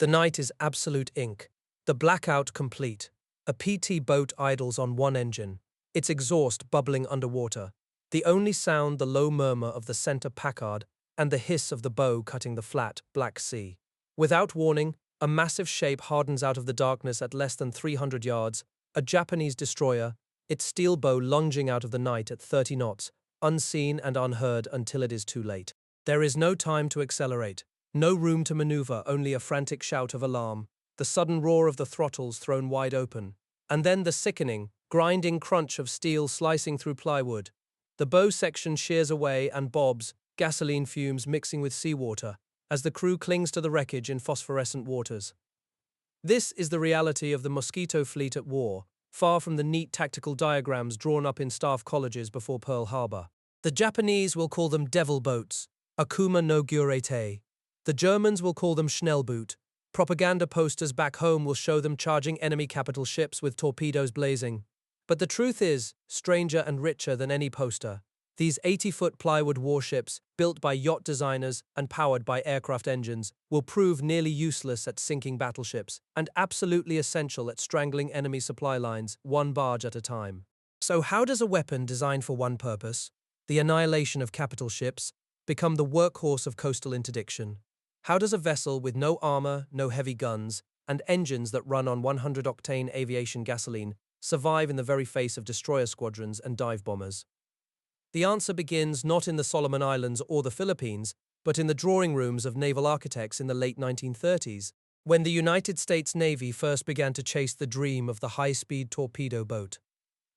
The night is absolute ink. The blackout complete. A PT boat idles on one engine, its exhaust bubbling underwater. The only sound the low murmur of the center Packard and the hiss of the bow cutting the flat, black sea. Without warning, a massive shape hardens out of the darkness at less than 300 yards, a Japanese destroyer, its steel bow lunging out of the night at 30 knots, unseen and unheard until it is too late. There is no time to accelerate, no room to maneuver, only a frantic shout of alarm, the sudden roar of the throttles thrown wide open, and then the sickening, grinding crunch of steel slicing through plywood. The bow section shears away and bobs, gasoline fumes mixing with seawater, as the crew clings to the wreckage in phosphorescent waters. This is the reality of the Mosquito fleet at war, far from the neat tactical diagrams drawn up in staff colleges before Pearl Harbor. The Japanese will call them devil boats, Akuma no Gyurete. The Germans will call them Schnellboot. Propaganda posters back home will show them charging enemy capital ships with torpedoes blazing. But the truth is, stranger and richer than any poster, these 80-foot plywood warships, built by yacht designers and powered by aircraft engines, will prove nearly useless at sinking battleships and absolutely essential at strangling enemy supply lines, one barge at a time. So how does a weapon designed for one purpose, the annihilation of capital ships, become the workhorse of coastal interdiction? How does a vessel with no armor, no heavy guns, and engines that run on 100-octane aviation gasoline survive in the very face of destroyer squadrons and dive bombers? The answer begins not in the Solomon Islands or the Philippines, but in the drawing rooms of naval architects in the late 1930s, when the United States Navy first began to chase the dream of the high-speed torpedo boat.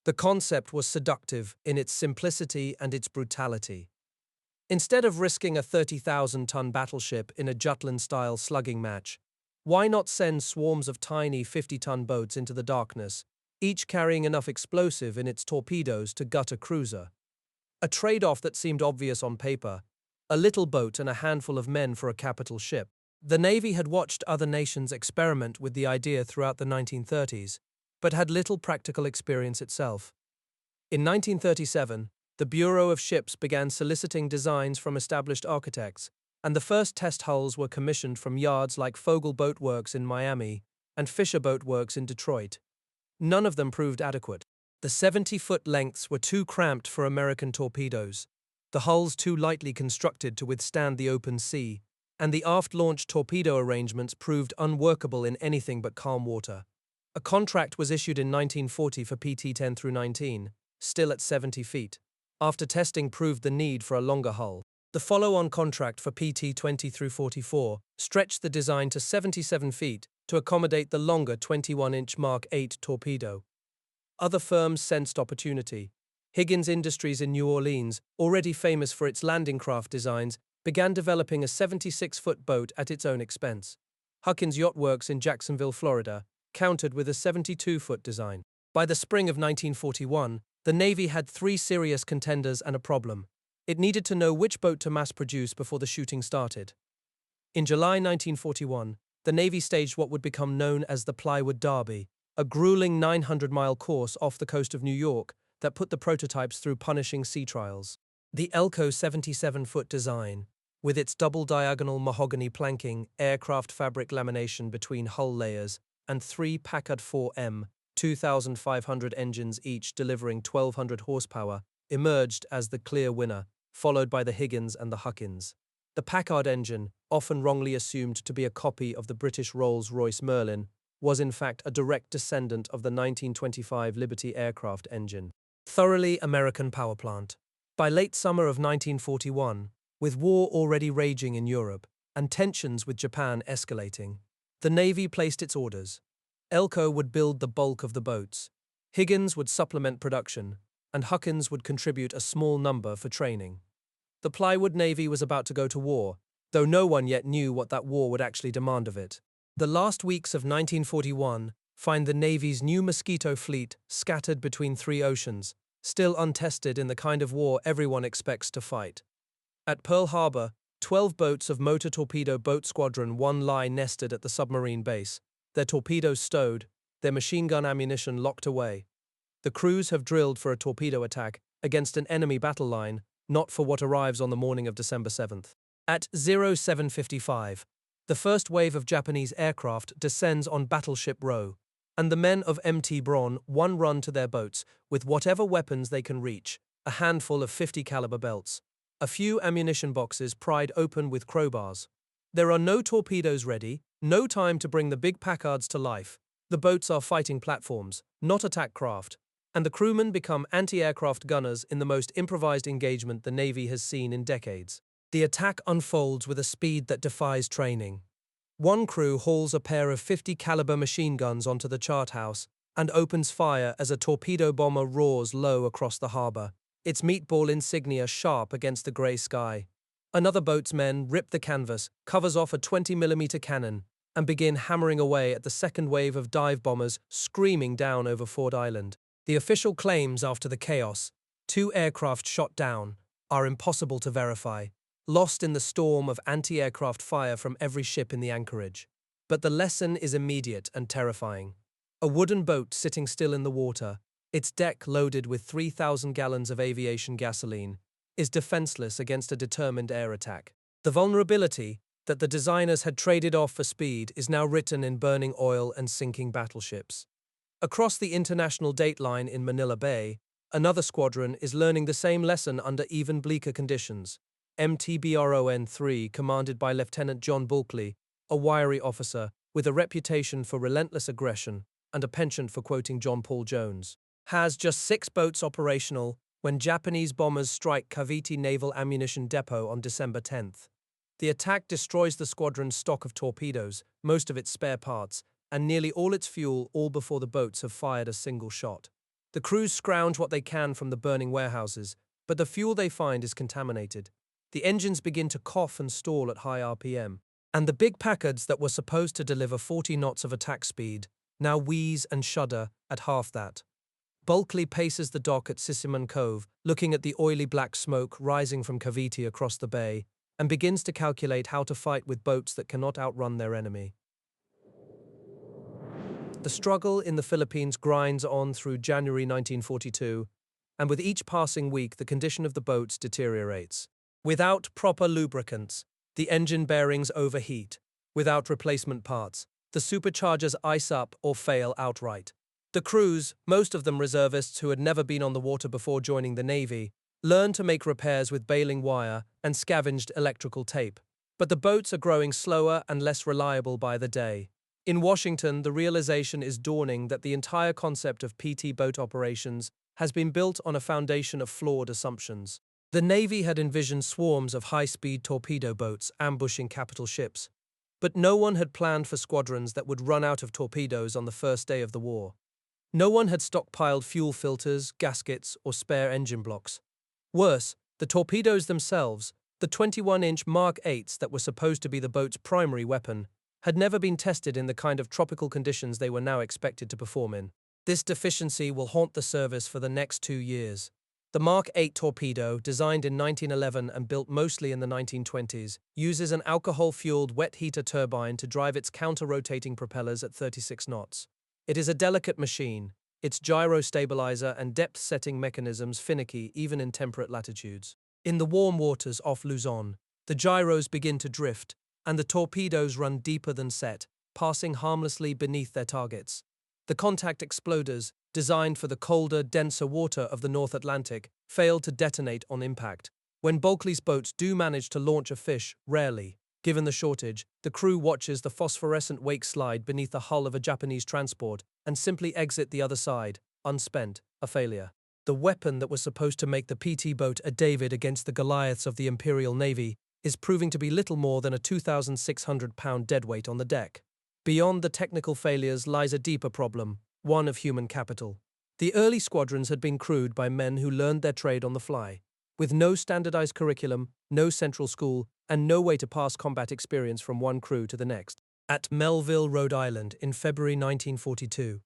The concept was seductive in its simplicity and its brutality. Instead of risking a 30,000-ton battleship in a Jutland-style slugging match, why not send swarms of tiny 50-ton boats into the darkness, each carrying enough explosive in its torpedoes to gut a cruiser? A trade-off that seemed obvious on paper, a little boat and a handful of men for a capital ship. The Navy had watched other nations experiment with the idea throughout the 1930s, but had little practical experience itself. In 1937, the Bureau of Ships began soliciting designs from established architects, and the first test hulls were commissioned from yards like Fogel Boat Works in Miami and Fisher Boat Works in Detroit. None of them proved adequate. The 70-foot lengths were too cramped for American torpedoes, the hulls too lightly constructed to withstand the open sea, and the aft-launched torpedo arrangements proved unworkable in anything but calm water. A contract was issued in 1940 for PT-10 through 19, still at 70 feet. After testing proved the need for a longer hull. The follow-on contract for PT-20 through 44 stretched the design to 77 feet to accommodate the longer 21-inch Mark 8 torpedo. Other firms sensed opportunity. Higgins Industries in New Orleans, already famous for its landing craft designs, began developing a 76-foot boat at its own expense. Huckins Yacht Works in Jacksonville, Florida, countered with a 72-foot design. By the spring of 1941, the Navy had three serious contenders and a problem. It needed to know which boat to mass-produce before the shooting started. In July 1941, the Navy staged what would become known as the Plywood Derby, a grueling 900-mile course off the coast of New York that put the prototypes through punishing sea trials. The Elco 77-foot design, with its double-diagonal mahogany planking, aircraft fabric lamination between hull layers, and three Packard 4M, 2,500 engines each delivering 1,200 horsepower, emerged as the clear winner, followed by the Higgins and the Huckins. The Packard engine, often wrongly assumed to be a copy of the British Rolls-Royce Merlin, was in fact a direct descendant of the 1925 Liberty aircraft engine. Thoroughly American power plant. By late summer of 1941, with war already raging in Europe and tensions with Japan escalating, the Navy placed its orders. Elco would build the bulk of the boats, Higgins would supplement production, and Huckins would contribute a small number for training. The Plywood Navy was about to go to war, though no one yet knew what that war would actually demand of it. The last weeks of 1941 find the Navy's new Mosquito fleet scattered between three oceans, still untested in the kind of war everyone expects to fight. At Pearl Harbor, 12 boats of Motor Torpedo Boat Squadron 1 lie nested at the submarine base, their torpedoes stowed, their machine gun ammunition locked away. The crews have drilled for a torpedo attack against an enemy battle line, not for what arrives on the morning of December 7th. At 07:55, The first wave of Japanese aircraft descends on Battleship Row, and the men of MT Braun one run to their boats with whatever weapons they can reach, a handful of 50 caliber belts, a few ammunition boxes pried open with crowbars. There are no torpedoes ready, no time to bring the big Packards to life. The boats are fighting platforms, not attack craft, and the crewmen become anti-aircraft gunners in the most improvised engagement the Navy has seen in decades. The attack unfolds with a speed that defies training. One crew hauls a pair of 50 caliber machine guns onto the chart house and opens fire as a torpedo bomber roars low across the harbor, its meatball insignia sharp against the grey sky. Another boat's men rip the canvas, covers off a 20mm cannon, and begin hammering away at the second wave of dive bombers screaming down over Ford Island. The official claims after the chaos, 2 aircraft shot down, are impossible to verify, lost in the storm of anti-aircraft fire from every ship in the anchorage. But the lesson is immediate and terrifying. A wooden boat sitting still in the water, its deck loaded with 3,000 gallons of aviation gasoline, is defenseless against a determined air attack. The vulnerability that the designers had traded off for speed is now written in burning oil and sinking battleships. Across the international dateline in Manila Bay, another squadron is learning the same lesson under even bleaker conditions. MTBRON-3, commanded by Lieutenant John Bulkley, a wiry officer with a reputation for relentless aggression and a penchant for quoting John Paul Jones, has just 6 boats operational when Japanese bombers strike Cavite Naval Ammunition Depot on December 10th. The attack destroys the squadron's stock of torpedoes, most of its spare parts, and nearly all its fuel, all before the boats have fired a single shot. The crews scrounge what they can from the burning warehouses, but the fuel they find is contaminated. The engines begin to cough and stall at high RPM, and the big Packards that were supposed to deliver 40 knots of attack speed now wheeze and shudder at half that. Bulkley paces the dock at Sissimon Cove, looking at the oily black smoke rising from Cavite across the bay, and begins to calculate how to fight with boats that cannot outrun their enemy. The struggle in the Philippines grinds on through January 1942, and with each passing week the condition of the boats deteriorates. Without proper lubricants, the engine bearings overheat. Without replacement parts, the superchargers ice up or fail outright. The crews, most of them reservists who had never been on the water before joining the Navy, learn to make repairs with baling wire and scavenged electrical tape. But the boats are growing slower and less reliable by the day. In Washington, the realization is dawning that the entire concept of PT boat operations has been built on a foundation of flawed assumptions. The Navy had envisioned swarms of high-speed torpedo boats ambushing capital ships, but no one had planned for squadrons that would run out of torpedoes on the first day of the war. No one had stockpiled fuel filters, gaskets, or spare engine blocks. Worse, the torpedoes themselves, the 21-inch Mark 8s that were supposed to be the boat's primary weapon, had never been tested in the kind of tropical conditions they were now expected to perform in. This deficiency will haunt the service for the next 2 years. The Mark 8 torpedo, designed in 1911 and built mostly in the 1920s, uses an alcohol-fueled wet heater turbine to drive its counter-rotating propellers at 36 knots. It is a delicate machine, its gyro stabilizer and depth-setting mechanisms finicky even in temperate latitudes. In the warm waters off Luzon, the gyros begin to drift, and the torpedoes run deeper than set, passing harmlessly beneath their targets. The contact exploders, designed for the colder, denser water of the North Atlantic, fail to detonate on impact. When Bulkley's boats do manage to launch a fish, rarely, given the shortage, the crew watches the phosphorescent wake slide beneath the hull of a Japanese transport and simply exit the other side, unspent, a failure. The weapon that was supposed to make the PT boat a David against the Goliaths of the Imperial Navy is proving to be little more than a 2,600-pound deadweight on the deck. Beyond the technical failures lies a deeper problem, one of human capital. The early squadrons had been crewed by men who learned their trade on the fly, with no standardized curriculum, no central school, and no way to pass combat experience from one crew to the next. At Melville, Rhode Island, in February 1942,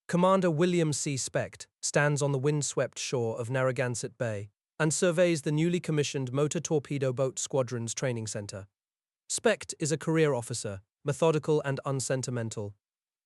Commander William C. Specht stands on the wind-swept shore of Narragansett Bay and surveys the newly commissioned Motor Torpedo Boat Squadron's training center. Specht is a career officer, methodical and unsentimental,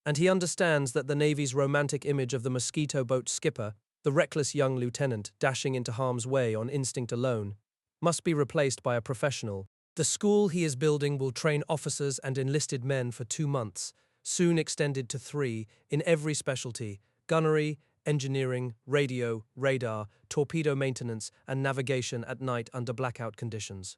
and he understands that the Navy's romantic image of the mosquito boat skipper, the reckless young lieutenant dashing into harm's way on instinct alone, must be replaced by a professional, The school he is building will train officers and enlisted men for 2 months, soon extended to 3, in every specialty: gunnery, engineering, radio, radar, torpedo maintenance, and navigation at night under blackout conditions.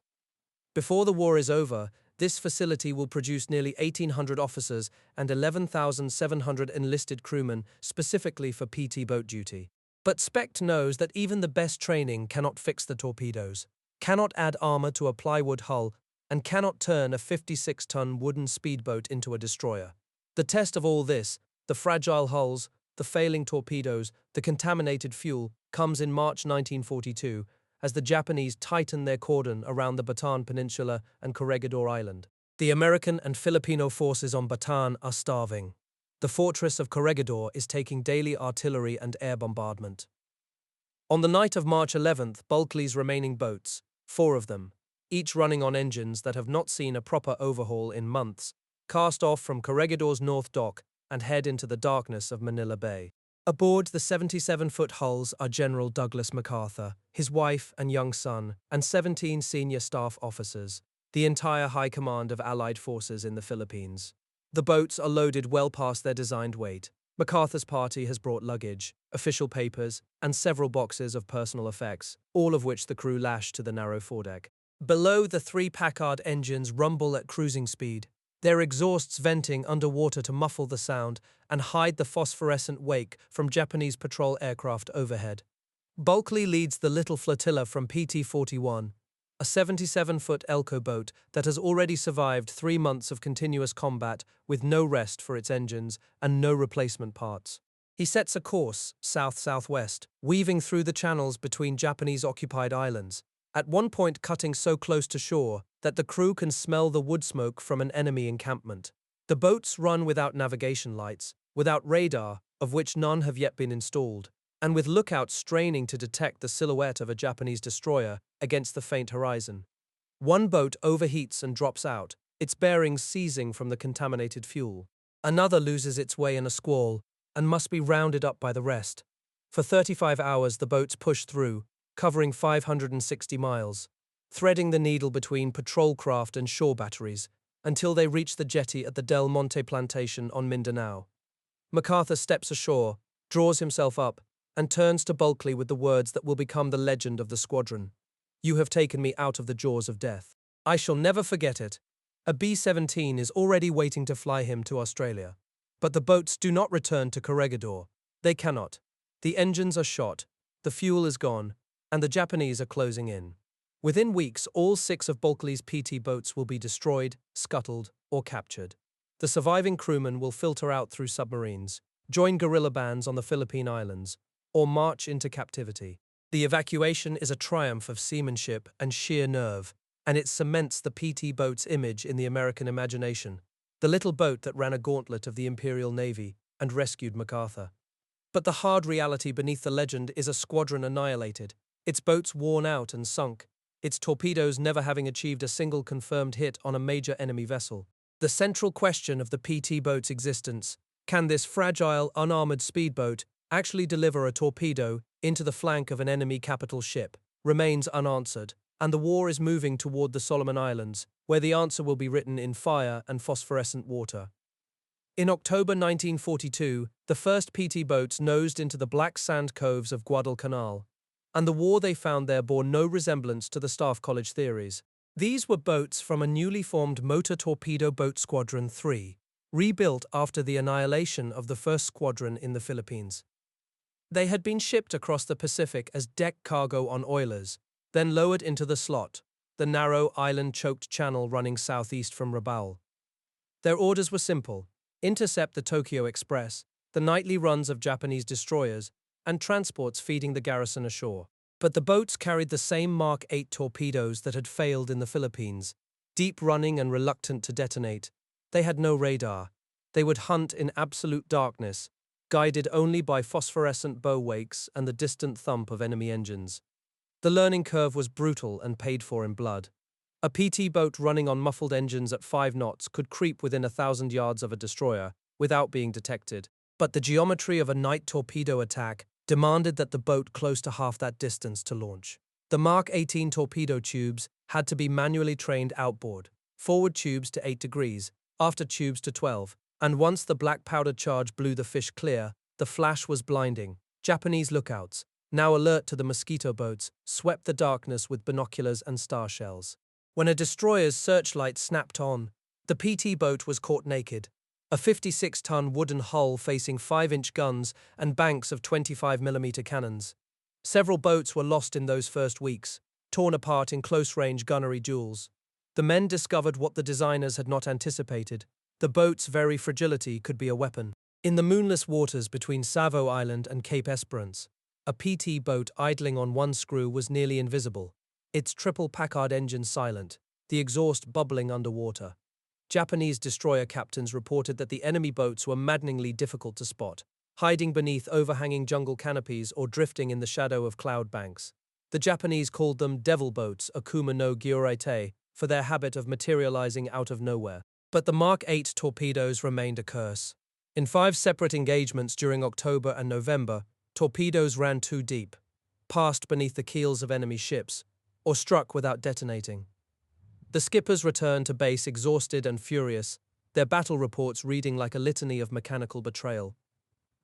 Before the war is over, this facility will produce nearly 1,800 officers and 11,700 enlisted crewmen specifically for PT boat duty. But Specht knows that even the best training cannot fix the torpedoes, cannot add armor to a plywood hull, and cannot turn a 56-ton wooden speedboat into a destroyer. The test of all this, the fragile hulls, the failing torpedoes, the contaminated fuel, comes in March 1942, as the Japanese tighten their cordon around the Bataan Peninsula and Corregidor Island. The American and Filipino forces on Bataan are starving. The fortress of Corregidor is taking daily artillery and air bombardment. On the night of March 11th, Bulkeley's remaining boats, 4 of them, each running on engines that have not seen a proper overhaul in months, cast off from Corregidor's North Dock and head into the darkness of Manila Bay. Aboard the 77-foot hulls are General Douglas MacArthur, his wife and young son, and 17 senior staff officers, the entire high command of Allied forces in the Philippines. The boats are loaded well past their designed weight. MacArthur's party has brought luggage, official papers, and several boxes of personal effects, all of which the crew lash to the narrow foredeck. Below, the 3 Packard engines rumble at cruising speed, their exhausts venting underwater to muffle the sound and hide the phosphorescent wake from Japanese patrol aircraft overhead. Bulkeley leads the little flotilla from PT-41, a 77-foot Elco boat that has already survived 3 months of continuous combat with no rest for its engines and no replacement parts. He sets a course south-southwest, weaving through the channels between Japanese-occupied islands, at one point cutting so close to shore that the crew can smell the wood smoke from an enemy encampment. The boats run without navigation lights, without radar, of which none have yet been installed, and with lookouts straining to detect the silhouette of a Japanese destroyer against the faint horizon. One boat overheats and drops out, its bearings seizing from the contaminated fuel. Another loses its way in a squall and must be rounded up by the rest. For 35 hours the boats push through, covering 560 miles, threading the needle between patrol craft and shore batteries, until they reach the jetty at the Del Monte plantation on Mindanao. MacArthur steps ashore, draws himself up, and turns to Bulkeley with the words that will become the legend of the squadron. "You have taken me out of the jaws of death. I shall never forget it. A B-17 is already waiting to fly him to Australia. But the boats do not return to Corregidor. They cannot. The engines are shot, the fuel is gone, and the Japanese are closing in. Within weeks, all 6 of Bulkeley's PT boats will be destroyed, scuttled, or captured. The surviving crewmen will filter out through submarines, join guerrilla bands on the Philippine Islands, or march into captivity. The evacuation is a triumph of seamanship and sheer nerve, and it cements the PT boat's image in the American imagination, the little boat that ran a gauntlet of the Imperial Navy and rescued MacArthur. But the hard reality beneath the legend is a squadron annihilated, its boats worn out and sunk, its torpedoes never having achieved a single confirmed hit on a major enemy vessel. The central question of the PT boat's existence, can this fragile, unarmored speedboat actually deliver a torpedo into the flank of an enemy capital ship, remains unanswered, and the war is moving toward the Solomon Islands, where the answer will be written in fire and phosphorescent water. In October 1942, the first PT boats nosed into the black sand coves of Guadalcanal, and the war they found there bore no resemblance to the Staff College theories. These were boats from a newly formed Motor Torpedo Boat Squadron 3, rebuilt after the annihilation of the first squadron in the Philippines. They had been shipped across the Pacific as deck cargo on oilers, then lowered into the slot, the narrow island-choked channel running southeast from Rabaul. Their orders were simple: intercept the Tokyo Express, the nightly runs of Japanese destroyers, and transports feeding the garrison ashore. But the boats carried the same Mark 8 torpedoes that had failed in the Philippines, deep-running and reluctant to detonate. They had no radar. They would hunt in absolute darkness, guided only by phosphorescent bow wakes and the distant thump of enemy engines. The learning curve was brutal and paid for in blood. A PT boat running on muffled engines at 5 knots could creep within 1,000 yards of a destroyer without being detected. But the geometry of a night torpedo attack demanded that the boat close to half that distance to launch. The Mark 18 torpedo tubes, had to be manually trained outboard, forward tubes to 8 degrees, after tubes to 12, and once the black powder charge blew the fish clear, the flash was blinding. Japanese lookouts, now alert to the mosquito boats, swept the darkness with binoculars and star shells. When a destroyer's searchlight snapped on, the PT boat was caught naked. A 56-ton wooden hull facing 5-inch guns and banks of 25mm cannons. Several boats were lost in those first weeks, torn apart in close-range gunnery duels. The men discovered what the designers had not anticipated. The boat's very fragility could be a weapon. In the moonless waters between Savo Island and Cape Esperance, a PT boat idling on one screw was nearly invisible, its triple Packard engine silent, the exhaust bubbling underwater. Japanese destroyer captains reported that the enemy boats were maddeningly difficult to spot, hiding beneath overhanging jungle canopies or drifting in the shadow of cloud banks. The Japanese called them devil boats, Akuma no Gyoraite, for their habit of materializing out of nowhere. But the Mark 8 torpedoes remained a curse. In 5 separate engagements during October and November, torpedoes ran too deep, passed beneath the keels of enemy ships, or struck without detonating. The skippers returned to base exhausted and furious, their battle reports reading like a litany of mechanical betrayal.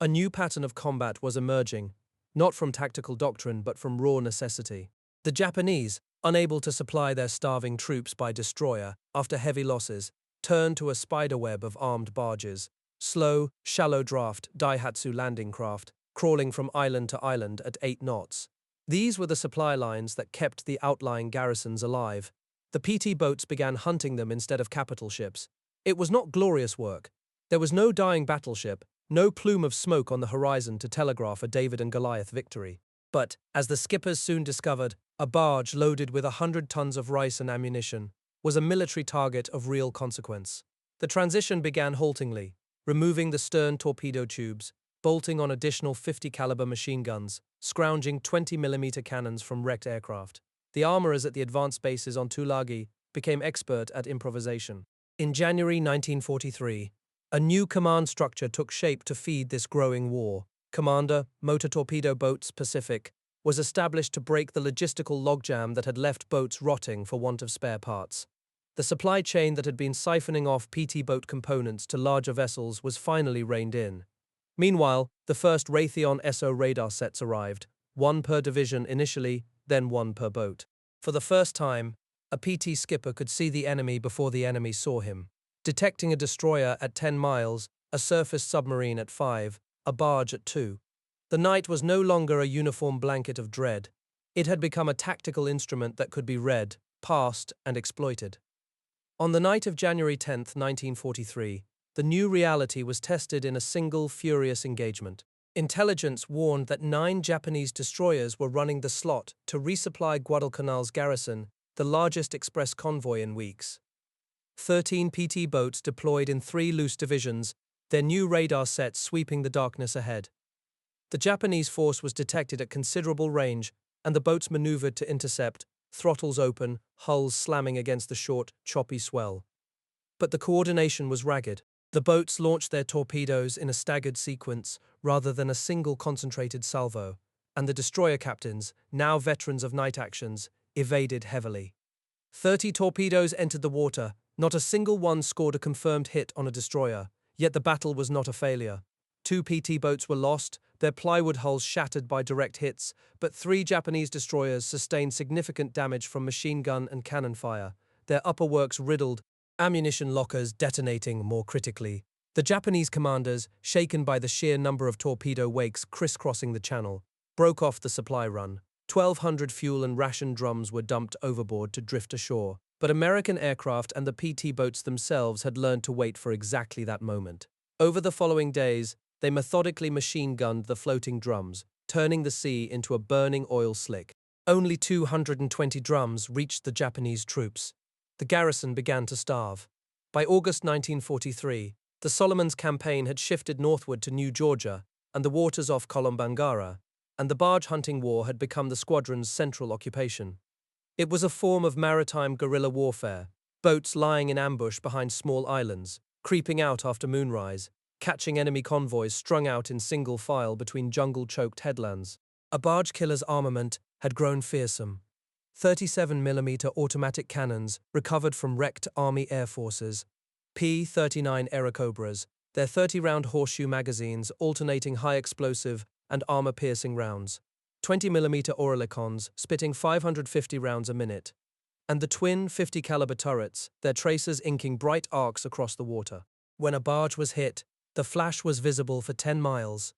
A new pattern of combat was emerging, not from tactical doctrine but from raw necessity. The Japanese, unable to supply their starving troops by destroyer after heavy losses, turned to a spiderweb of armed barges, slow, shallow draft Daihatsu landing craft, crawling from island to island at 8 knots. These were the supply lines that kept the outlying garrisons alive. The PT boats began hunting them instead of capital ships. It was not glorious work. There was no dying battleship, no plume of smoke on the horizon to telegraph a David and Goliath victory. But, as the skippers soon discovered, a barge loaded with 100 tons of rice and ammunition was a military target of real consequence. The transition began haltingly, removing the stern torpedo tubes, bolting on additional 50-caliber machine guns, scrounging 20mm cannons from wrecked aircraft. The armorers at the advanced bases on Tulagi became expert at improvisation. In January 1943, a new command structure took shape to feed this growing war. Commander, Motor Torpedo Boats Pacific, was established to break the logistical logjam that had left boats rotting for want of spare parts. The supply chain that had been siphoning off PT boat components to larger vessels was finally reined in. Meanwhile, the first Raytheon SO radar sets arrived, 1 per division initially, then 1 per boat. For the first time, a PT skipper could see the enemy before the enemy saw him. Detecting a destroyer at 10 miles, a surface submarine at 5, a barge at 2. The night was no longer a uniform blanket of dread. It had become a tactical instrument that could be read, passed, and exploited. On the night of January 10, 1943, the new reality was tested in a single furious engagement. Intelligence warned that 9 Japanese destroyers were running the slot to resupply Guadalcanal's garrison, the largest express convoy in weeks. 13 PT boats deployed in 3 loose divisions, their new radar sets sweeping the darkness ahead. The Japanese force was detected at considerable range, and the boats maneuvered to intercept, throttles open, hulls slamming against the short, choppy swell. But the coordination was ragged. The boats launched their torpedoes in a staggered sequence rather than a single concentrated salvo, and the destroyer captains, now veterans of night actions, evaded heavily. 30 torpedoes entered the water, not a single one scored a confirmed hit on a destroyer, yet the battle was not a failure. 2 PT boats were lost, their plywood hulls shattered by direct hits, but 3 Japanese destroyers sustained significant damage from machine gun and cannon fire, their upper works riddled, ammunition lockers detonating more critically. The Japanese commanders, shaken by the sheer number of torpedo wakes crisscrossing the channel, broke off the supply run. 1,200 fuel and ration drums were dumped overboard to drift ashore, but American aircraft and the PT boats themselves had learned to wait for exactly that moment. Over the following days, they methodically machine-gunned the floating drums, turning the sea into a burning oil slick. Only 220 drums reached the Japanese troops. The garrison began to starve. By August 1943, the Solomons campaign had shifted northward to New Georgia and the waters off Kolombangara, and the barge-hunting war had become the squadron's central occupation. It was a form of maritime guerrilla warfare, boats lying in ambush behind small islands, creeping out after moonrise, catching enemy convoys strung out in single file between jungle-choked headlands. A barge killer's armament had grown fearsome. 37mm automatic cannons recovered from wrecked Army Air Forces, P-39 Airacobras, their 30-round horseshoe magazines alternating high-explosive and armor-piercing rounds, 20mm Oerlikons spitting 550 rounds a minute, and the twin 50-caliber turrets, their tracers inking bright arcs across the water. When a barge was hit, the flash was visible for 10 miles.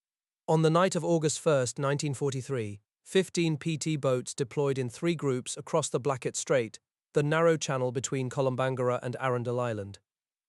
On the night of August 1, 1943, 15 PT boats deployed in 3 groups across the Blackett Strait, the narrow channel between Kolombangara and Arundel Island.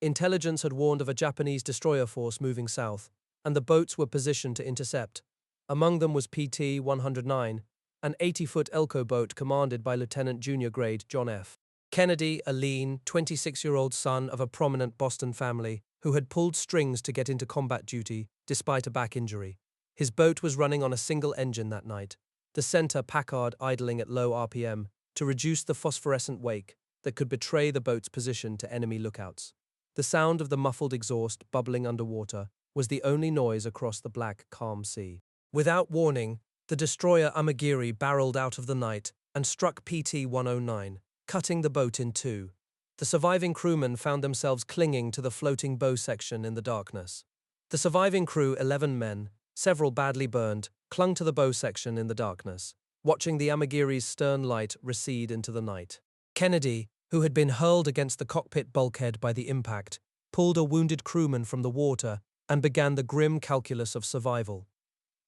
Intelligence had warned of a Japanese destroyer force moving south, and the boats were positioned to intercept. Among them was PT-109, an 80-foot Elco boat commanded by Lieutenant Junior Grade John F. Kennedy, a lean, 26-year-old son of a prominent Boston family who had pulled strings to get into combat duty despite a back injury. His boat was running on a single engine that night, the center Packard idling at low RPM to reduce the phosphorescent wake that could betray the boat's position to enemy lookouts. The sound of the muffled exhaust bubbling underwater was the only noise across the black, calm sea. Without warning, the destroyer Amagiri barreled out of the night and struck PT-109, cutting the boat in two. The surviving crewmen found themselves clinging to the floating bow section in the darkness. The surviving crew, 11 men, several badly burned, clung to the bow section in the darkness, watching the Amagiri's stern light recede into the night. Kennedy, who had been hurled against the cockpit bulkhead by the impact, pulled a wounded crewman from the water and began the grim calculus of survival.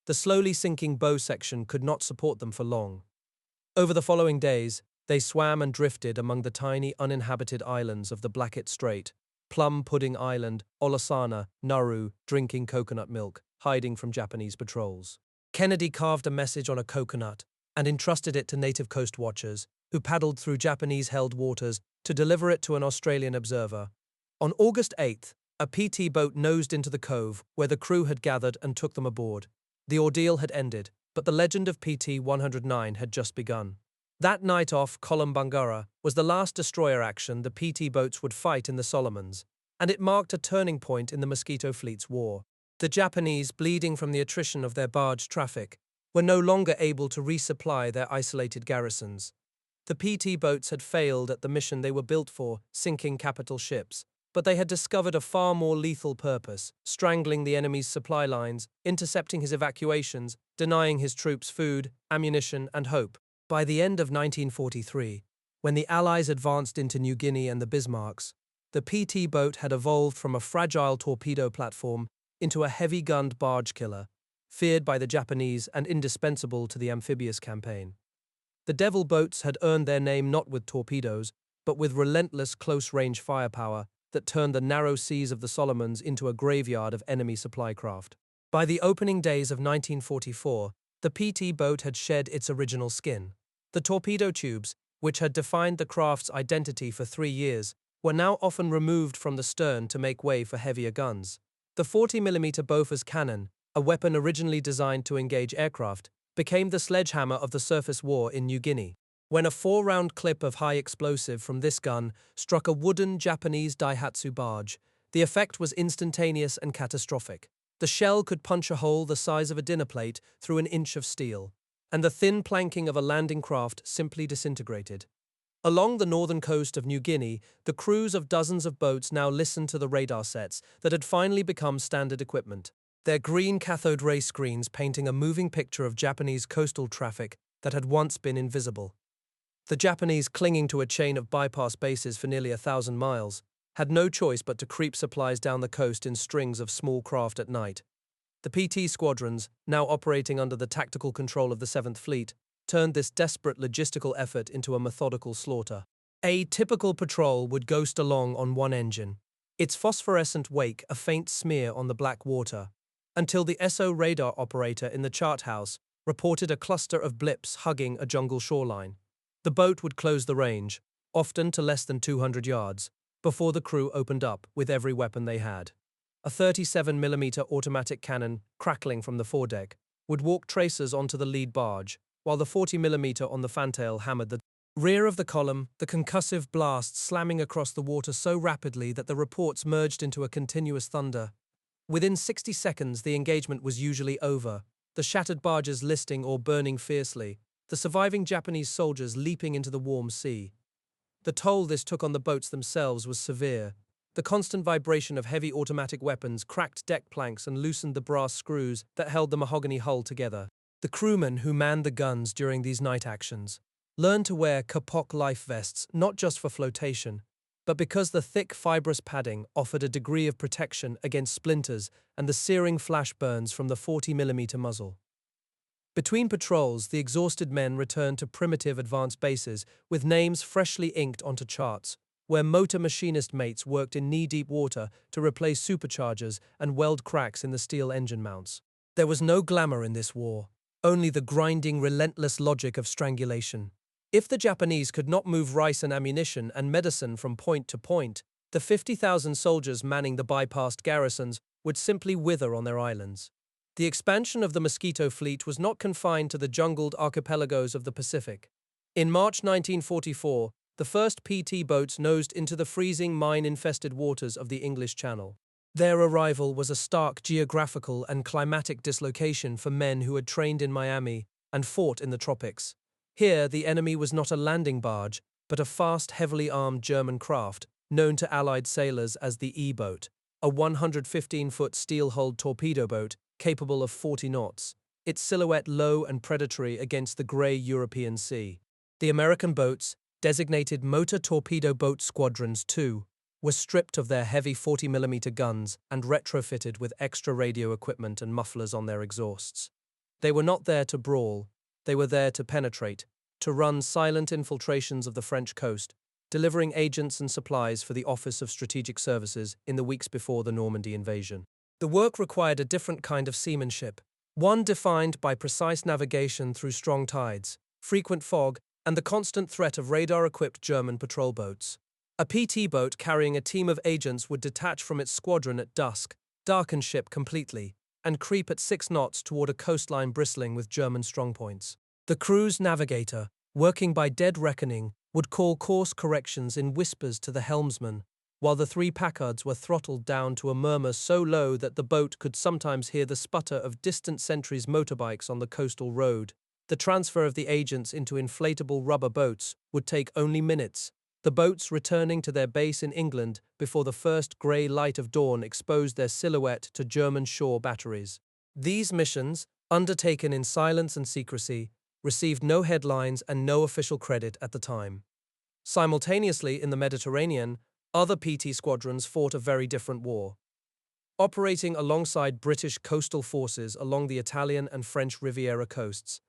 The slowly sinking bow section could not support them for long. Over the following days, they swam and drifted among the tiny uninhabited islands of the Blackett Strait, Plum Pudding Island, Olasana, Nauru, drinking coconut milk, hiding from Japanese patrols. Kennedy carved a message on a coconut and entrusted it to native coast watchers, who paddled through Japanese-held waters to deliver it to an Australian observer. On August 8th, a PT boat nosed into the cove where the crew had gathered and took them aboard. The ordeal had ended, but the legend of PT-109 had just begun. That night off Kolombangara was the last destroyer action the PT boats would fight in the Solomons, and it marked a turning point in the Mosquito Fleet's war. The Japanese, bleeding from the attrition of their barge traffic, were no longer able to resupply their isolated garrisons. The PT boats had failed at the mission they were built for, sinking capital ships, but they had discovered a far more lethal purpose, strangling the enemy's supply lines, intercepting his evacuations, denying his troops food, ammunition, and hope. By the end of 1943, when the Allies advanced into New Guinea and the Bismarcks, the PT boat had evolved from a fragile torpedo platform into a heavy-gunned barge killer, feared by the Japanese and indispensable to the amphibious campaign. The Devil boats had earned their name not with torpedoes, but with relentless close-range firepower that turned the narrow seas of the Solomons into a graveyard of enemy supply craft. By the opening days of 1944, the PT boat had shed its original skin. The torpedo tubes, which had defined the craft's identity for 3 years, were now often removed from the stern to make way for heavier guns. The 40mm Bofors cannon, a weapon originally designed to engage aircraft, became the sledgehammer of the surface war in New Guinea. When a 4-round clip of high explosive from this gun struck a wooden Japanese Daihatsu barge, the effect was instantaneous and catastrophic. The shell could punch a hole the size of a dinner plate through an inch of steel, and the thin planking of a landing craft simply disintegrated. Along the northern coast of New Guinea, the crews of dozens of boats now listened to the radar sets that had finally become standard equipment, their green cathode ray screens painting a moving picture of Japanese coastal traffic that had once been invisible. The Japanese, clinging to a chain of bypass bases for nearly 1,000 miles, had no choice but to creep supplies down the coast in strings of small craft at night. The PT squadrons, now operating under the tactical control of the 7th Fleet, turned this desperate logistical effort into a methodical slaughter. A typical patrol would ghost along on one engine, its phosphorescent wake a faint smear on the black water, until the SO radar operator in the chart house reported a cluster of blips hugging a jungle shoreline. The boat would close the range, often to less than 200 yards, before the crew opened up with every weapon they had. A 37mm automatic cannon, crackling from the foredeck, would walk tracers onto the lead barge, while the 40mm on the fantail hammered the rear of the column, the concussive blast slamming across the water so rapidly that the reports merged into a continuous thunder. Within 60 seconds, the engagement was usually over, the shattered barges listing or burning fiercely, the surviving Japanese soldiers leaping into the warm sea. The toll this took on the boats themselves was severe. The constant vibration of heavy automatic weapons cracked deck planks and loosened the brass screws that held the mahogany hull together. The crewmen who manned the guns during these night actions learned to wear kapok life vests not just for flotation, but because the thick fibrous padding offered a degree of protection against splinters and the searing flash burns from the 40mm muzzle. Between patrols, the exhausted men returned to primitive advanced bases with names freshly inked onto charts, where motor machinist mates worked in knee-deep water to replace superchargers and weld cracks in the steel engine mounts. There was no glamour in this war, only the grinding, relentless logic of strangulation. If the Japanese could not move rice and ammunition and medicine from point to point, the 50,000 soldiers manning the bypassed garrisons would simply wither on their islands. The expansion of the Mosquito fleet was not confined to the jungled archipelagos of the Pacific. In March 1944, the first PT boats nosed into the freezing mine-infested waters of the English Channel. Their arrival was a stark geographical and climatic dislocation for men who had trained in Miami and fought in the tropics. Here, the enemy was not a landing barge, but a fast, heavily armed German craft, known to Allied sailors as the E-boat, a 115-foot steel-hulled torpedo boat capable of 40 knots, its silhouette low and predatory against the grey European sea. The American boats, designated Motor Torpedo Boat Squadrons II, were stripped of their heavy 40mm guns and retrofitted with extra radio equipment and mufflers on their exhausts. They were not there to brawl, they were there to penetrate, to run silent infiltrations of the French coast, delivering agents and supplies for the Office of Strategic Services in the weeks before the Normandy invasion. The work required a different kind of seamanship, one defined by precise navigation through strong tides, frequent fog, and the constant threat of radar-equipped German patrol boats. A PT boat carrying a team of agents would detach from its squadron at dusk, darken ship completely, and creep at 6 knots toward a coastline bristling with German strongpoints. The crew's navigator, working by dead reckoning, would call course corrections in whispers to the helmsman, while the 3 Packards were throttled down to a murmur so low that the boat could sometimes hear the sputter of distant sentries' motorbikes on the coastal road. The transfer of the agents into inflatable rubber boats would take only minutes, the boats returning to their base in England before the first grey light of dawn exposed their silhouette to German shore batteries. These missions, undertaken in silence and secrecy, received no headlines and no official credit at the time. Simultaneously, in the Mediterranean, other PT squadrons fought a very different war. Operating alongside British coastal forces along the Italian and French Riviera coasts,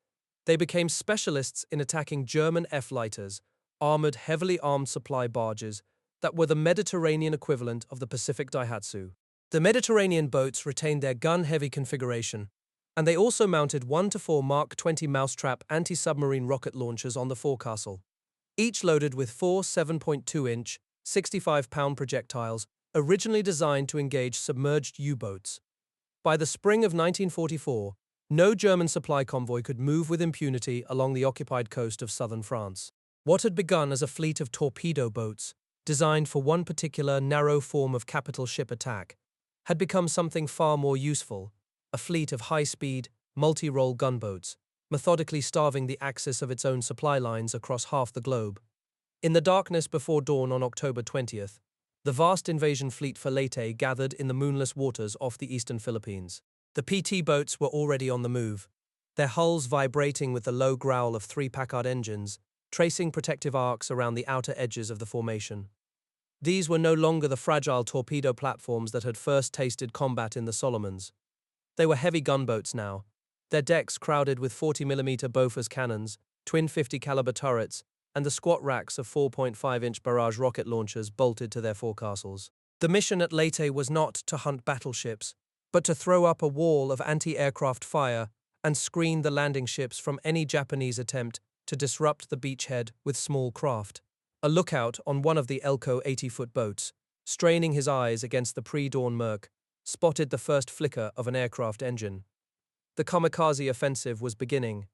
they became specialists in attacking German F-lighters, armored, heavily armed supply barges that were the Mediterranean equivalent of the Pacific Daihatsu. The Mediterranean boats retained their gun-heavy configuration, and they also mounted 1-4 Mark 20 Mousetrap anti-submarine rocket launchers on the forecastle, each loaded with 4 7.2-inch, 65-pound projectiles originally designed to engage submerged U-boats. By the spring of 1944, no German supply convoy could move with impunity along the occupied coast of southern France. What had begun as a fleet of torpedo boats, designed for one particular narrow form of capital ship attack, had become something far more useful, a fleet of high-speed, multi-role gunboats, methodically starving the axis of its own supply lines across half the globe. In the darkness before dawn on October 20th, the vast invasion fleet for Leyte gathered in the moonless waters off the eastern Philippines. The PT boats were already on the move, their hulls vibrating with the low growl of 3 Packard engines, tracing protective arcs around the outer edges of the formation. These were no longer the fragile torpedo platforms that had first tasted combat in the Solomons. They were heavy gunboats now, their decks crowded with 40mm Bofors cannons, twin 50-caliber turrets, and the squat racks of 4.5-inch barrage rocket launchers bolted to their forecastles. The mission at Leyte was not to hunt battleships, but to throw up a wall of anti-aircraft fire and screen the landing ships from any Japanese attempt to disrupt the beachhead with small craft. A lookout on one of the Elco 80-foot boats, straining his eyes against the pre-dawn murk, spotted the first flicker of an aircraft engine. The kamikaze offensive was beginning.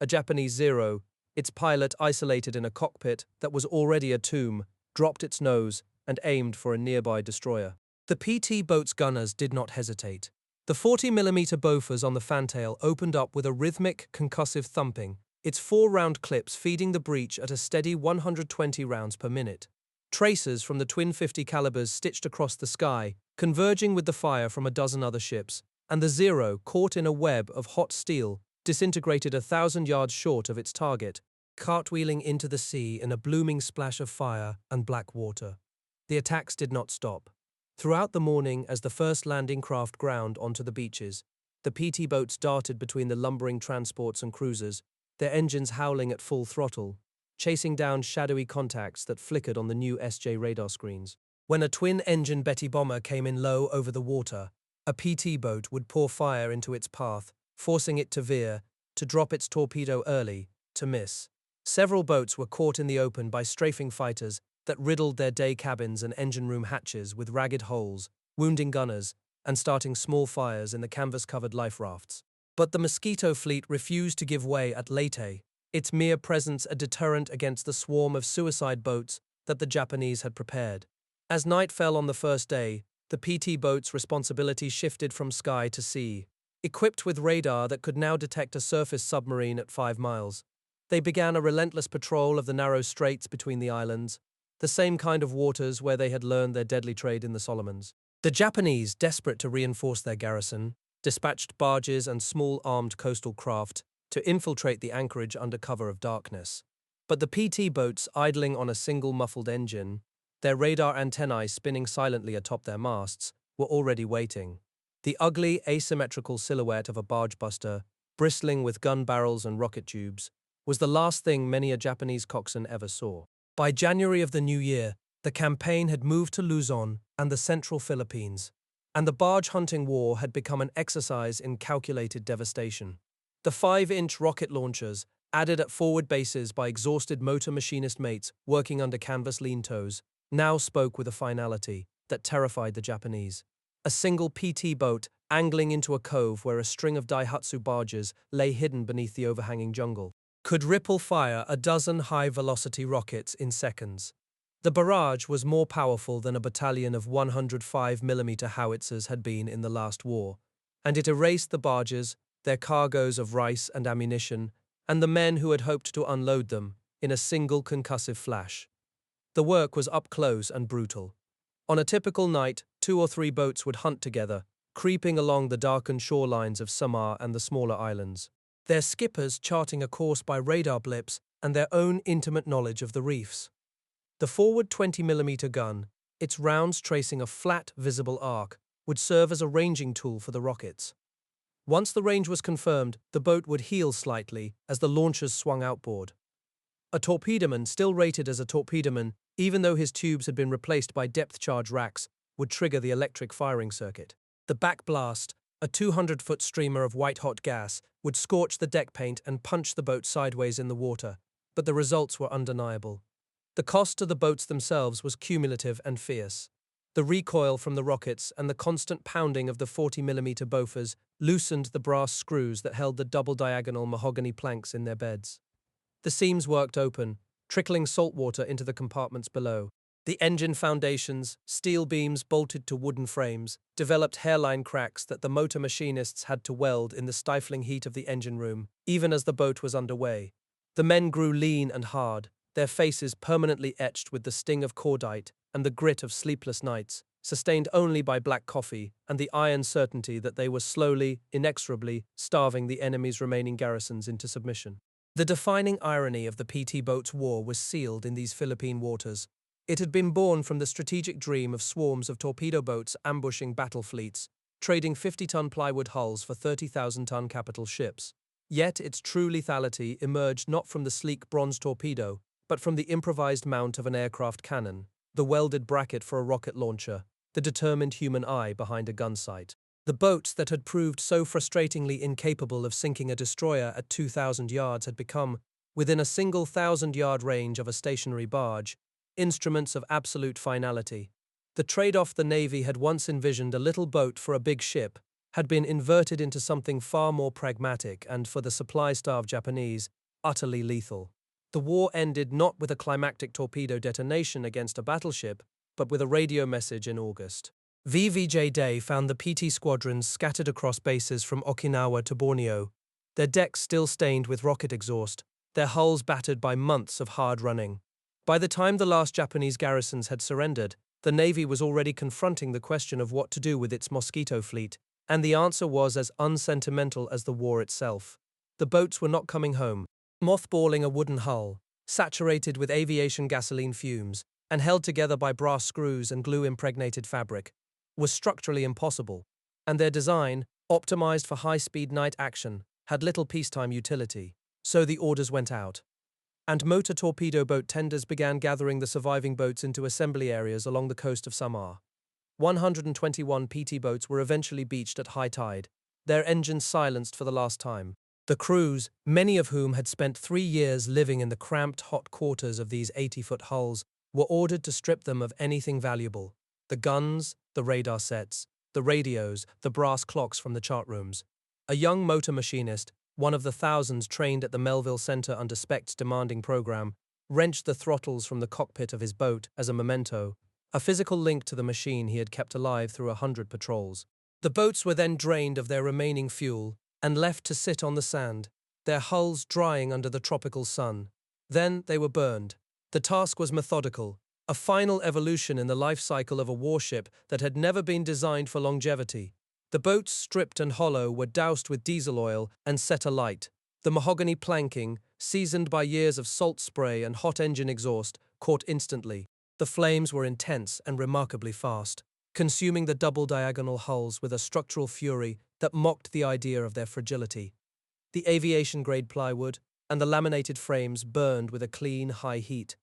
A Japanese Zero, its pilot isolated in a cockpit that was already a tomb, dropped its nose and aimed for a nearby destroyer. The PT boat's gunners did not hesitate. The 40mm Bofors on the fantail opened up with a rhythmic, concussive thumping, its 4-round clips feeding the breech at a steady 120 rounds per minute. Tracers from the twin 50 calibers stitched across the sky, converging with the fire from a dozen other ships, and the Zero, caught in a web of hot steel, disintegrated 1,000 yards short of its target, cartwheeling into the sea in a blooming splash of fire and black water. The attacks did not stop. Throughout the morning, as the first landing craft ground onto the beaches, the PT boats darted between the lumbering transports and cruisers, their engines howling at full throttle, chasing down shadowy contacts that flickered on the new SJ radar screens. When a twin-engine Betty bomber came in low over the water, a PT boat would pour fire into its path, forcing it to veer, to drop its torpedo early, to miss. Several boats were caught in the open by strafing fighters that riddled their day cabins and engine room hatches with ragged holes, wounding gunners, and starting small fires in the canvas-covered life rafts. But the Mosquito fleet refused to give way at Leyte, its mere presence a deterrent against the swarm of suicide boats that the Japanese had prepared. As night fell on the first day, the PT boat's responsibility shifted from sky to sea. Equipped with radar that could now detect a surface submarine at 5 miles, they began a relentless patrol of the narrow straits between the islands, the same kind of waters where they had learned their deadly trade in the Solomons. The Japanese, desperate to reinforce their garrison, dispatched barges and small armed coastal craft to infiltrate the anchorage under cover of darkness. But the PT boats, idling on a single muffled engine, their radar antennae spinning silently atop their masts, were already waiting. The ugly, asymmetrical silhouette of a barge-buster, bristling with gun barrels and rocket tubes, was the last thing many a Japanese coxswain ever saw. By January of the new year, the campaign had moved to Luzon and the central Philippines, and the barge-hunting war had become an exercise in calculated devastation. The 5-inch rocket launchers, added at forward bases by exhausted motor machinist mates working under canvas lean toes, now spoke with a finality that terrified the Japanese. A single PT boat angling into a cove where a string of Daihatsu barges lay hidden beneath the overhanging jungle could ripple fire a dozen high-velocity rockets in seconds. The barrage was more powerful than a battalion of 105mm howitzers had been in the last war, and it erased the barges, their cargoes of rice and ammunition, and the men who had hoped to unload them, in a single concussive flash. The work was up close and brutal. On a typical night, 2 or 3 boats would hunt together, creeping along the darkened shorelines of Samar and the smaller islands, their skippers charting a course by radar blips and their own intimate knowledge of the reefs. The forward 20mm gun, its rounds tracing a flat, visible arc, would serve as a ranging tool for the rockets. Once the range was confirmed, the boat would heel slightly as the launchers swung outboard. A torpedoman, still rated as a torpedoman, even though his tubes had been replaced by depth-charge racks, would trigger the electric firing circuit. The backblast, a 200-foot streamer of white-hot gas, would scorch the deck paint and punch the boat sideways in the water, but the results were undeniable. The cost to the boats themselves was cumulative and fierce. The recoil from the rockets and the constant pounding of the 40mm Bofors loosened the brass screws that held the double-diagonal mahogany planks in their beds. The seams worked open, trickling salt water into the compartments below. The engine foundations, steel beams bolted to wooden frames, developed hairline cracks that the motor machinists had to weld in the stifling heat of the engine room, even as the boat was underway. The men grew lean and hard, their faces permanently etched with the sting of cordite and the grit of sleepless nights, sustained only by black coffee and the iron certainty that they were slowly, inexorably, starving the enemy's remaining garrisons into submission. The defining irony of the PT boats' war was sealed in these Philippine waters. It had been born from the strategic dream of swarms of torpedo boats ambushing battle fleets, trading 50-ton plywood hulls for 30,000-ton capital ships. Yet its true lethality emerged not from the sleek bronze torpedo, but from the improvised mount of an aircraft cannon, the welded bracket for a rocket launcher, the determined human eye behind a gun sight. The boats that had proved so frustratingly incapable of sinking a destroyer at 2,000 yards had become, within a single 1,000-yard range of a stationary barge, instruments of absolute finality. The trade-off the Navy had once envisioned a little boat for a big ship had been inverted into something far more pragmatic and, for the supply-starved Japanese, utterly lethal. The war ended not with a climactic torpedo detonation against a battleship, but with a radio message in August. VVJ Day found the PT squadrons scattered across bases from Okinawa to Borneo, their decks still stained with rocket exhaust, their hulls battered by months of hard running. By the time the last Japanese garrisons had surrendered, the Navy was already confronting the question of what to do with its Mosquito fleet, and the answer was as unsentimental as the war itself. The boats were not coming home. Mothballing a wooden hull, saturated with aviation gasoline fumes, and held together by brass screws and glue-impregnated fabric, was structurally impossible, and their design, optimized for high-speed night action, had little peacetime utility. So the orders went out, and motor torpedo boat tenders began gathering the surviving boats into assembly areas along the coast of Samar. 121 PT boats were eventually beached at high tide, their engines silenced for the last time. The crews, many of whom had spent 3 years living in the cramped hot quarters of these 80-foot hulls, were ordered to strip them of anything valuable: the guns, the radar sets, the radios, the brass clocks from the chart rooms. A young motor machinist, one of the thousands trained at the Melville Center under Specht's demanding program, wrenched the throttles from the cockpit of his boat as a memento, a physical link to the machine he had kept alive through 100 patrols. The boats were then drained of their remaining fuel and left to sit on the sand, their hulls drying under the tropical sun. Then they were burned. The task was methodical, a final evolution in the life cycle of a warship that had never been designed for longevity. The boats, stripped and hollow, were doused with diesel oil and set alight. The mahogany planking, seasoned by years of salt spray and hot engine exhaust, caught instantly. The flames were intense and remarkably fast, consuming the double-diagonal hulls with a structural fury that mocked the idea of their fragility. The aviation-grade plywood and the laminated frames burned with a clean, high heat,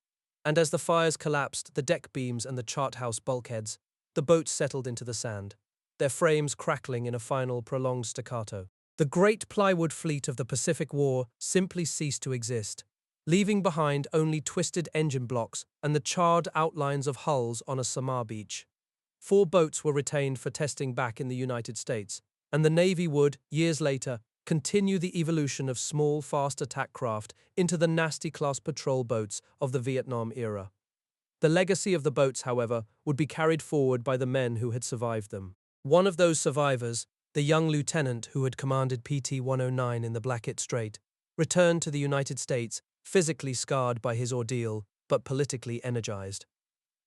and as the fires collapsed the deck beams and the chart house bulkheads, the boats settled into the sand, their frames crackling in a final, prolonged staccato. The great plywood fleet of the Pacific War simply ceased to exist, leaving behind only twisted engine blocks and the charred outlines of hulls on a Samar beach. 4 boats were retained for testing back in the United States, and the Navy would, years later, continue the evolution of small, fast attack craft into the nasty-class patrol boats of the Vietnam era. The legacy of the boats, however, would be carried forward by the men who had survived them. One of those survivors, the young lieutenant who had commanded PT-109 in the Blackett Strait, returned to the United States, physically scarred by his ordeal, but politically energized.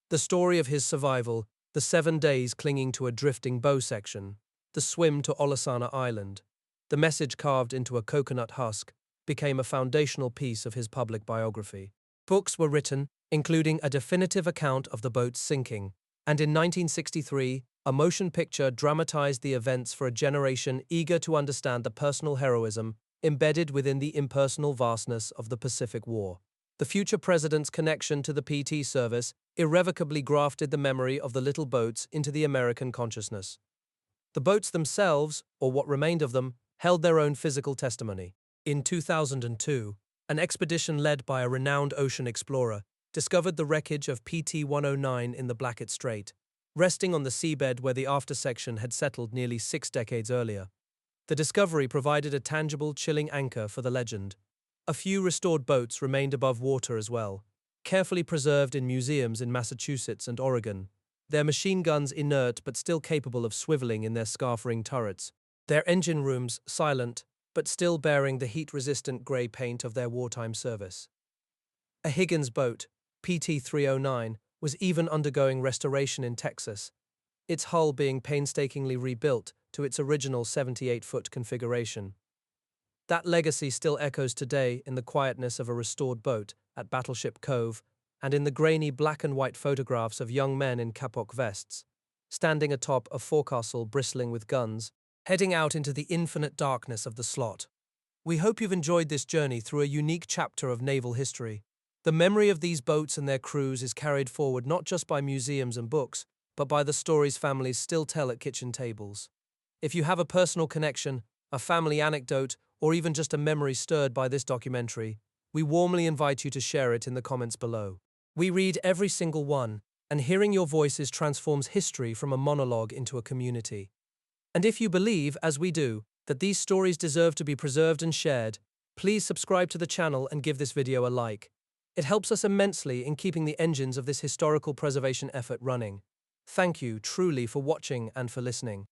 The story of his survival, the 7 days clinging to a drifting bow section, the swim to Olasana Island, the message carved into a coconut husk, became a foundational piece of his public biography. Books were written, including a definitive account of the boat's sinking, and in 1963, a motion picture dramatized the events for a generation eager to understand the personal heroism embedded within the impersonal vastness of the Pacific War. The future president's connection to the PT service irrevocably grafted the memory of the little boats into the American consciousness. The boats themselves, or what remained of them, held their own physical testimony. In 2002, an expedition led by a renowned ocean explorer discovered the wreckage of PT-109 in the Blackett Strait, resting on the seabed where the aftersection had settled nearly 6 decades earlier. The discovery provided a tangible, chilling anchor for the legend. A few restored boats remained above water as well, carefully preserved in museums in Massachusetts and Oregon, their machine guns inert but still capable of swiveling in their scarf-ring turrets, their engine rooms silent but still bearing the heat-resistant grey paint of their wartime service. A Higgins boat, PT-309, was even undergoing restoration in Texas, its hull being painstakingly rebuilt to its original 78-foot configuration. That legacy still echoes today in the quietness of a restored boat at Battleship Cove and in the grainy black and white photographs of young men in kapok vests, standing atop a forecastle bristling with guns, heading out into the infinite darkness of the slot. We hope you've enjoyed this journey through a unique chapter of naval history. The memory of these boats and their crews is carried forward not just by museums and books, but by the stories families still tell at kitchen tables. If you have a personal connection, a family anecdote, or even just a memory stirred by this documentary, we warmly invite you to share it in the comments below. We read every single one, and hearing your voices transforms history from a monologue into a community. And if you believe, as we do, that these stories deserve to be preserved and shared, please subscribe to the channel and give this video a like. It helps us immensely in keeping the engines of this historical preservation effort running. Thank you truly for watching and for listening.